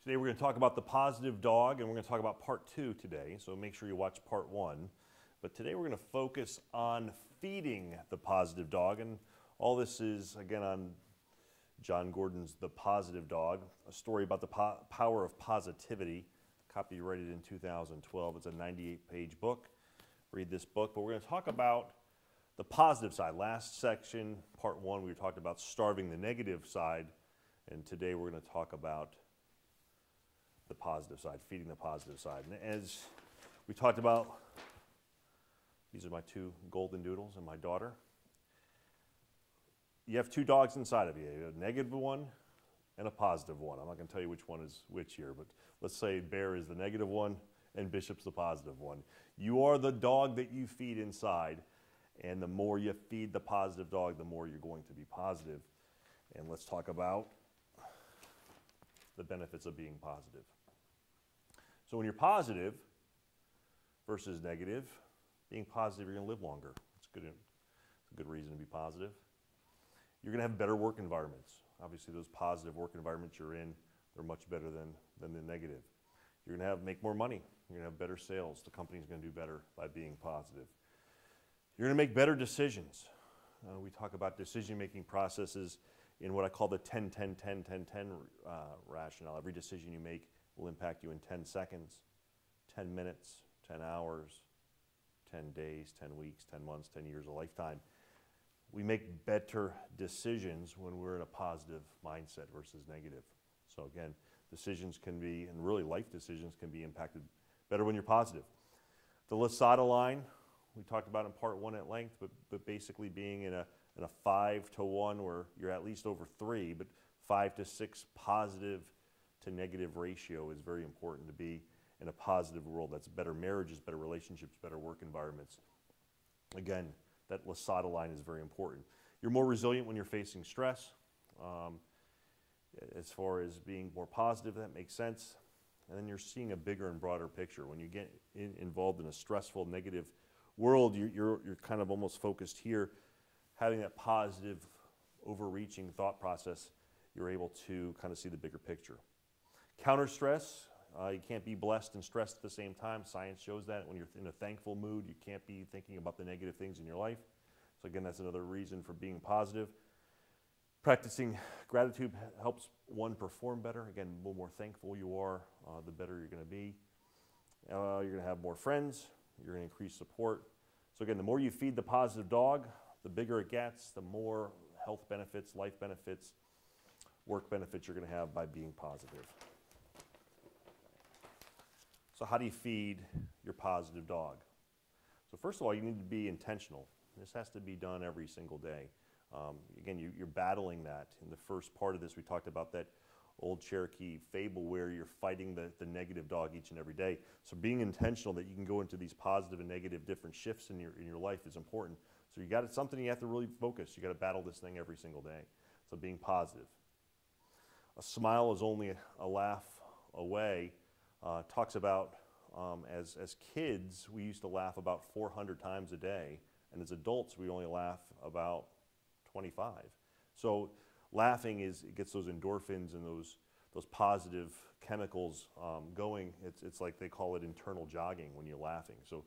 Today we're going to talk about the positive dog, and we're going to talk about part 2 today, so make sure you watch part 1. But today we're going to focus on feeding the positive dog, and all this is, again, on John Gordon's The Positive Dog, a story about the power of positivity, copyrighted in 2012. It's a 98-page book. Read this book, but we're going to talk about the positive side. Last section, part 1, we talked about starving the negative side, and today we're going to talk about the positive side, feeding the positive side. And as we talked about, these are my 2 golden doodles and my daughter. You have 2 dogs inside of you, a negative one and a positive one. I'm not going to tell you which one is which here, but let's say Bear is the negative one and Bishop's the positive one. You are the dog that you feed inside, and the more you feed the positive dog, the more you're going to be positive. And let's talk about the benefits of being positive. So when you're positive versus negative, being positive, you're going to live longer. It's a good reason to be positive. You're going to have better work environments. Obviously, those positive work environments you're in, they're much better than the negative. You're going to make more money. You're going to have better sales. The company's going to do better by being positive. You're going to make better decisions. We talk about decision-making processes in what I call the 10-10-10-10-10 rationale. Every decision you make will impact you in 10 seconds, 10 minutes, 10 hours, 10 days, 10 weeks, 10 months, 10 years, a lifetime. We make better decisions when we're in a positive mindset versus negative. So again, decisions can be, and really life decisions can be impacted better when you're positive. The Losada line, we talked about in part 1 at length, but basically being in a 5-to-1 where you're at least over 3, but 5-to-6 positive to negative ratio is very important to be in a positive world. That's better marriages, better relationships, better work environments. Again, that Losada line is very important. You're more resilient when you're facing stress. As far as being more positive, that makes sense. And then you're seeing a bigger and broader picture. When you get involved in a stressful, negative world, you're kind of almost focused here. Having that positive, overreaching thought process, you're able to kind of see the bigger picture. Counter stress, you can't be blessed and stressed at the same time. Science shows that. When you're in a thankful mood, you can't be thinking about the negative things in your life. So again, that's another reason for being positive. Practicing gratitude helps one perform better. Again, the more thankful you are, the better you're going to be. You're going to have more friends. You're going to increase support. So again, the more you feed the positive dog, the bigger it gets, the more health benefits, life benefits, work benefits you're going to have by being positive. So how do you feed your positive dog? So first of all, you need to be intentional. This has to be done every single day. Again, you're battling that. In the first part of this, we talked about that old Cherokee fable where you're fighting the negative dog each and every day. So being intentional that you can go into these positive and negative different shifts in your life is important. So you got something you have to really focus. You got to battle this thing every single day. So being positive. A smile is only a laugh away. Talks about as kids, we used to laugh about 400 times a day, and as adults, we only laugh about 25. So laughing it gets those endorphins and those positive chemicals going. It's like they call it internal jogging when you're laughing. So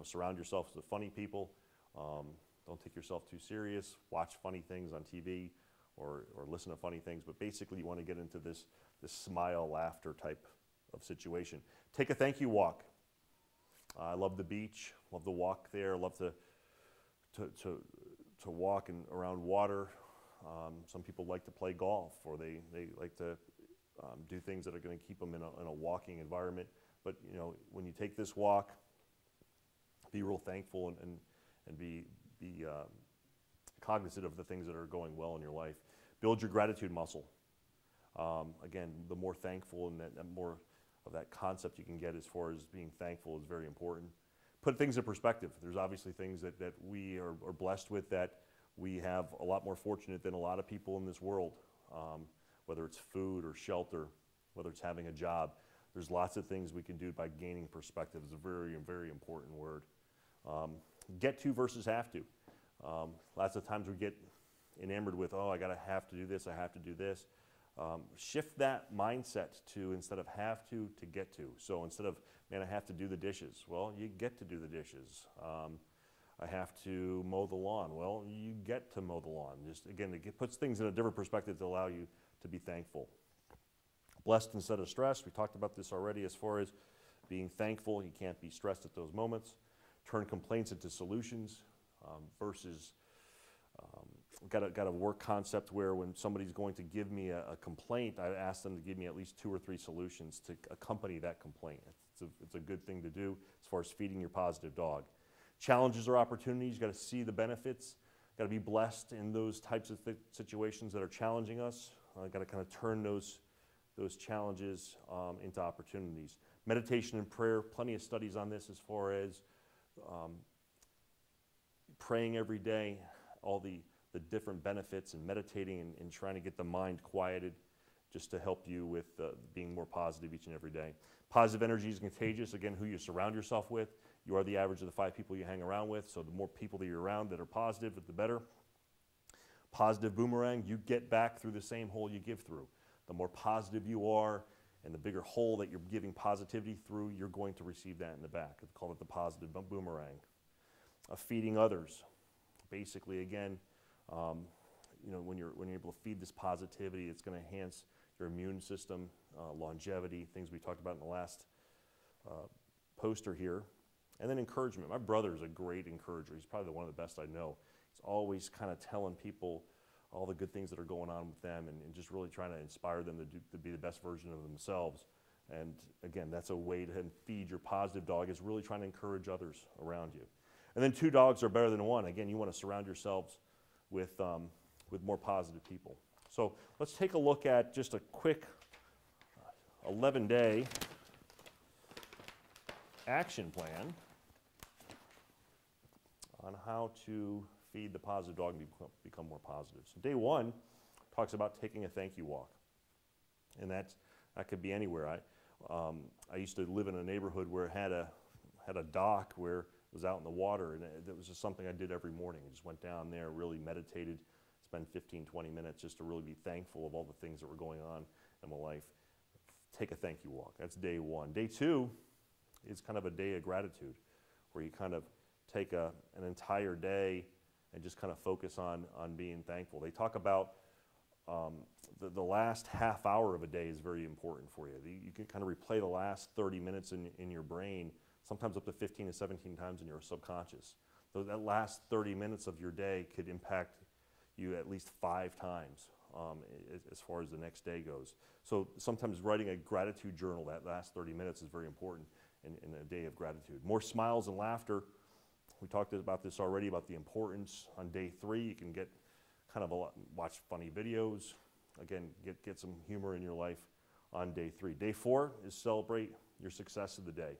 surround yourself with funny people. Don't take yourself too serious. Watch funny things on TV or listen to funny things. But basically, you want to get into this smile, laughter type of situation. Take a thank you walk. I love the beach. Love the walk there. Love to walk around water. Some people like to play golf, or they like to do things that are going to keep them in a walking environment. But when you take this walk, be real thankful and be cognizant of the things that are going well in your life. Build your gratitude muscle. Again, the more thankful and that more of that concept you can get as far as being thankful is very important. Put things in perspective. There's obviously things that we are blessed with that we have a lot more fortunate than a lot of people in this world, whether it's food or shelter, whether it's having a job. There's lots of things we can do by gaining perspective. It's a very, very important word. Get to versus have to. Lots of times we get enamored with, oh, I have to do this, I have to do this. Shift that mindset to instead of have to get to. So instead of, man, I have to do the dishes. Well, you get to do the dishes. I have to mow the lawn. Well, you get to mow the lawn. Just again, it puts things in a different perspective to allow you to be thankful. Blessed instead of stressed. We talked about this already as far as being thankful. You can't be stressed at those moments. Turn complaints into solutions versus got a work concept where when somebody's going to give me a complaint, I ask them to give me at least 2 or 3 solutions to accompany that complaint. It's a good thing to do as far as feeding your positive dog. Challenges or opportunities, you got to see the benefits. Got to be blessed in those types of situations that are challenging us. Got to kind of turn those challenges into opportunities. Meditation and prayer, plenty of studies on this as far as praying every day, all the different benefits, and meditating and trying to get the mind quieted just to help you with being more positive each and every day. Positive energy is contagious. Again, who you surround yourself with. You are the average of the 5 people you hang around with, so the more people that you're around that are positive, the better. Positive boomerang, you get back through the same hole you give through. The more positive you are and the bigger hole that you're giving positivity through, you're going to receive that in the back. It's called the positive boomerang. Feeding others. Basically, again, when you're able to feed this positivity, it's going to enhance your immune system, longevity, things we talked about in the last poster here. And then encouragement. My brother is a great encourager. He's probably one of the best I know. He's always kind of telling people all the good things that are going on with them and just really trying to inspire them to be the best version of themselves. And again, that's a way to feed your positive dog, is really trying to encourage others around you. And then 2 dogs are better than 1. Again, you want to surround yourselves with more positive people. So let's take a look at just a quick 11-day action plan on how to feed the positive dog and become more positive. So day 1 talks about taking a thank you walk. And that could be anywhere. I used to live in a neighborhood where it had a dock where it was out in the water, and it was just something I did every morning. I just went down there, really meditated, spent 15, 20 minutes just to really be thankful of all the things that were going on in my life. Take a thank you walk. That's day 1. Day 2 is kind of a day of gratitude, where you kind of take an entire day and just kind of focus on being thankful. They talk about the last half hour of a day is very important for you. You can kind of replay the last 30 minutes in your brain, sometimes up to 15 to 17 times in your subconscious. So that last 30 minutes of your day could impact you at least 5 times as far as the next day goes. So sometimes writing a gratitude journal, that last 30 minutes is very important in a day of gratitude. More smiles and laughter. We talked about this already, about the importance. On day 3, you can get kind of watch funny videos. Again, get some humor in your life on day 3. Day 4 is celebrate your success of the day.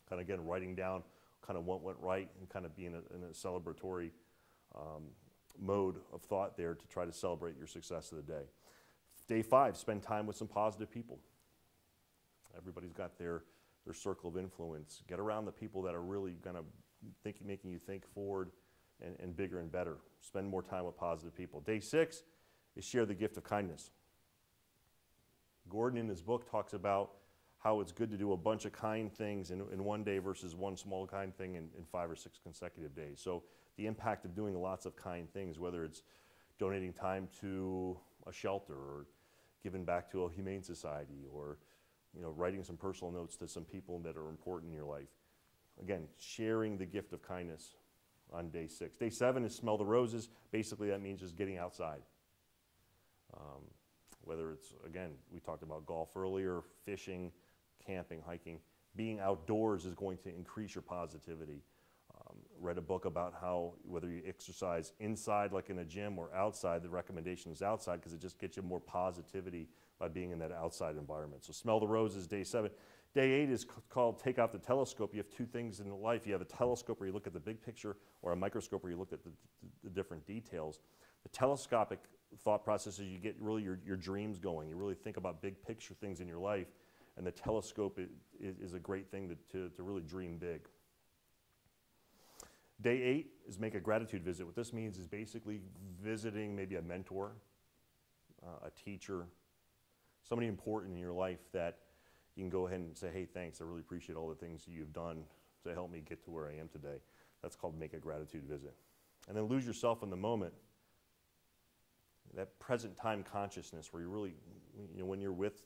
Kind of, again, writing down kind of what went right and kind of being in a celebratory mode of thought there to try to celebrate your success of the day. Day 5, spend time with some positive people. Everybody's got their circle of influence. Get around the people that are really going to making you think forward and bigger and better. Spend more time with positive people. Day 6 is share the gift of kindness. Gordon in his book talks about how it's good to do a bunch of kind things in one day versus one small kind thing in 5 or 6 consecutive days. So the impact of doing lots of kind things, whether it's donating time to a shelter or giving back to a humane society or writing some personal notes to some people that are important in your life. Again, sharing the gift of kindness on day 6. Day 7 is smell the roses. Basically, that means just getting outside. Whether it's, again, we talked about golf earlier, fishing, camping, hiking. Being outdoors is going to increase your positivity. Read a book about how whether you exercise inside like in a gym or outside, the recommendation is outside because it just gets you more positivity by being in that outside environment. So smell the roses, day 7. Day 8 is called take out the telescope. You have 2 things in life. You have a telescope where you look at the big picture, or a microscope where you look at the different details. The telescopic thought process is you get really your dreams going. You really think about big picture things in your life, and the telescope is a great thing to really dream big. Day 8 is make a gratitude visit. What this means is basically visiting maybe a mentor, a teacher, somebody important in your life that you can go ahead and say, hey, thanks, I really appreciate all the things you've done to help me get to where I am today. That's called make a gratitude visit. And then lose yourself in the moment. That present time consciousness where you're really, when you're with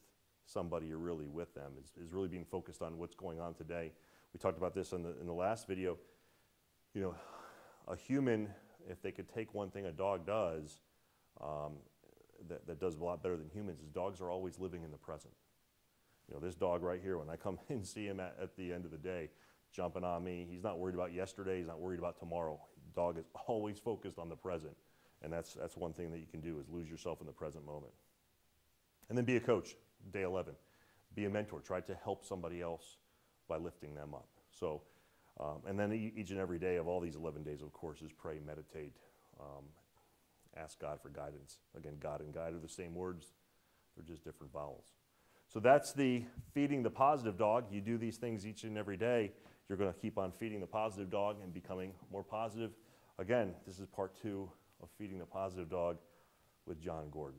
somebody, you're really with them, is really being focused on what's going on today. We talked about this in the last video. A human, if they could take one thing a dog does, that does a lot better than humans, is dogs are always living in the present. This dog right here, when I come and see him at the end of the day, jumping on me, he's not worried about yesterday, he's not worried about tomorrow. The dog is always focused on the present. And that's one thing that you can do, is lose yourself in the present moment. And then be a coach, day 11. Be a mentor. Try to help somebody else by lifting them up. So, and then each and every day of all these 11 days, of course, is pray, meditate, ask God for guidance. Again, God and guide are the same words. They're just different vowels. So that's the feeding the positive dog. You do these things each and every day. You're going to keep on feeding the positive dog and becoming more positive. Again, this is part 2 of Feeding the Positive Dog with John Gordon.